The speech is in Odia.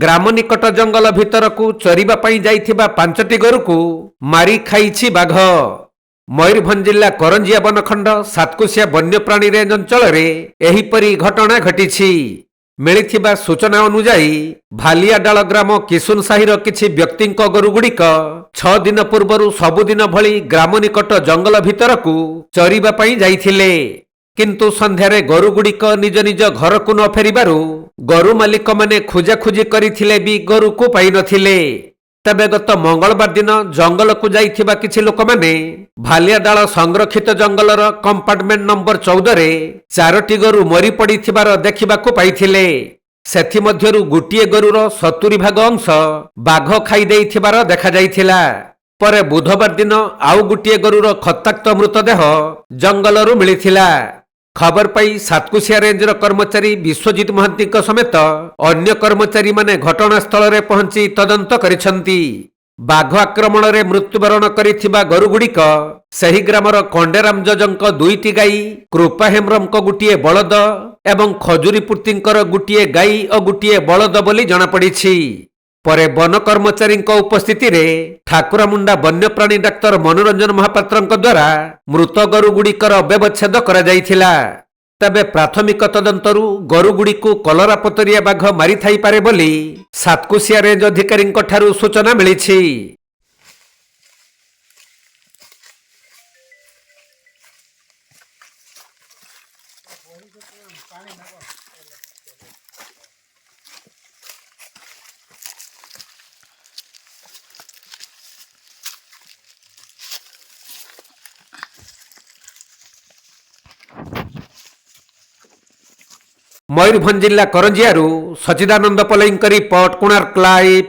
ଗ୍ରାମ ନିକଟ ଜଙ୍ଗଲ ଭିତରକୁ ଚରିବା ପାଇଁ ଯାଇଥିବା 5ଟି ଗୋରୁକୁ ମାରି ଖାଇଛି ବାଘ। ମୟୂରଭଞ୍ଜ ଜିଲ୍ଲା କରଞ୍ଜିଆ ବନଖଣ୍ଡ ସାତକୋଶିଆ ବନ୍ୟପ୍ରାଣୀ ରେଞ୍ଜ ଅଞ୍ଚଳରେ ଏହିପରି ଘଟଣା ଘଟିଛି। ମିଳିଥିବା ସୂଚନା ଅନୁଯାୟୀ ଭାଲିଆଡାଳ ଗ୍ରାମ କିଶୁନ ସାହିର କିଛି ବ୍ୟକ୍ତିଙ୍କ ଗୋରୁଗୁଡ଼ିକ 6 ଦିନ ପୂର୍ବରୁ ସବୁଦିନ ଭଳି ଗ୍ରାମ ନିକଟ ଜଙ୍ଗଲ ଭିତରକୁ ଚରିବା ପାଇଁ ଯାଇଥିଲେ। କିନ୍ତୁ ସନ୍ଧ୍ୟାରେ ଗୋରୁଗୁଡ଼ିକ ନିଜ ନିଜ ଘରକୁ ନ ଫେରିବାରୁ ଗୋରୁ ମାଲିକମାନେ ଖୋଜାଖୋଜି କରିଥିଲେ ବି ଗୋରୁକୁ ପାଇନଥିଲେ। ତେବେ ଗତ ମଙ୍ଗଳବାର ଦିନ ଜଙ୍ଗଲକୁ ଯାଇଥିବା କିଛି ଲୋକମାନେ ଭାଲିଆଡାଳ ସଂରକ୍ଷିତ ଜଙ୍ଗଲର କମ୍ପାର୍ଟମେଣ୍ଟ ନମ୍ବର 14ରେ 4ଟି ଗୋରୁ ମରି ପଡ଼ିଥିବାର ଦେଖିବାକୁ ପାଇଥିଲେ। ସେଥିମଧ୍ୟରୁ ଗୋଟିଏ ଗୋରୁର 70% ଅଂଶ ବାଘ ଖାଇଦେଇଥିବାର ଦେଖାଯାଇଥିଲା। ପରେ ବୁଧବାର ଦିନ ଆଉ ଗୋଟିଏ ଗୋରୁର ଖତାକ୍ତ ମୃତଦେହ ଜଙ୍ଗଲରୁ ମିଳିଥିଲା। ଖବର ପାଇ ସାତକୋଶିଆ ରେଞ୍ଜର କର୍ମଚାରୀ ବିଶ୍ୱଜିତ ମହାନ୍ତିଙ୍କ ସମେତ ଅନ୍ୟ କର୍ମଚାରୀମାନେ ଘଟଣାସ୍ଥଳରେ ପହଞ୍ଚି ତଦନ୍ତ କରିଛନ୍ତି। ବାଘ ଆକ୍ରମଣରେ ମୃତ୍ୟୁବରଣ କରିଥିବା ଗୋରୁଗୁଡ଼ିକ ସେହି ଗ୍ରାମର କଣ୍ଡେରାମ ଜଜଙ୍କ 2ଟି ଗାଈ, କୃପା ହେମ୍ରମଙ୍କ ଗୋଟିଏ ବଳଦ ଏବଂ ଖଜୁରୀପୁର୍ତିଙ୍କର ଗୋଟିଏ ଗାଈ ଓ ଗୋଟିଏ ବଳଦ ବୋଲି ଜଣାପଡ଼ିଛି। ପରେ ବନ କର୍ମଚାରୀଙ୍କ ଉପସ୍ଥିତିରେ ଠାକୁରମୁଣ୍ଡା ବନ୍ୟପ୍ରାଣୀ ଡାକ୍ତର ମନୋରଞ୍ଜନ ମହାପାତ୍ରଙ୍କ ଦ୍ୱାରା ମୃତ ଗୋରୁଗୁଡ଼ିକର ବ୍ୟବଚ୍ଛେଦ କରାଯାଇଥିଲା। ତେବେ ପ୍ରାଥମିକ ତଦନ୍ତରୁ ଗୋରୁଗୁଡ଼ିକୁ କଲରାପତରିଆ ବାଘ ମାରିଥାଇପାରେ ବୋଲି ସାତକୋଶିଆ ରେଞ୍ଜ ଅଧିକାରୀଙ୍କ ଠାରୁ ସୂଚନା ମିଳିଛି। ମୟୂରଭଞ୍ଜ ଜିଲ୍ଲା କରଞ୍ଜିଆରୁ ସଚିଦାନନ୍ଦ ପଲେଇଙ୍କ ରିପୋର୍ଟ, କୋଣାର୍କ ଲାଇଭ୍।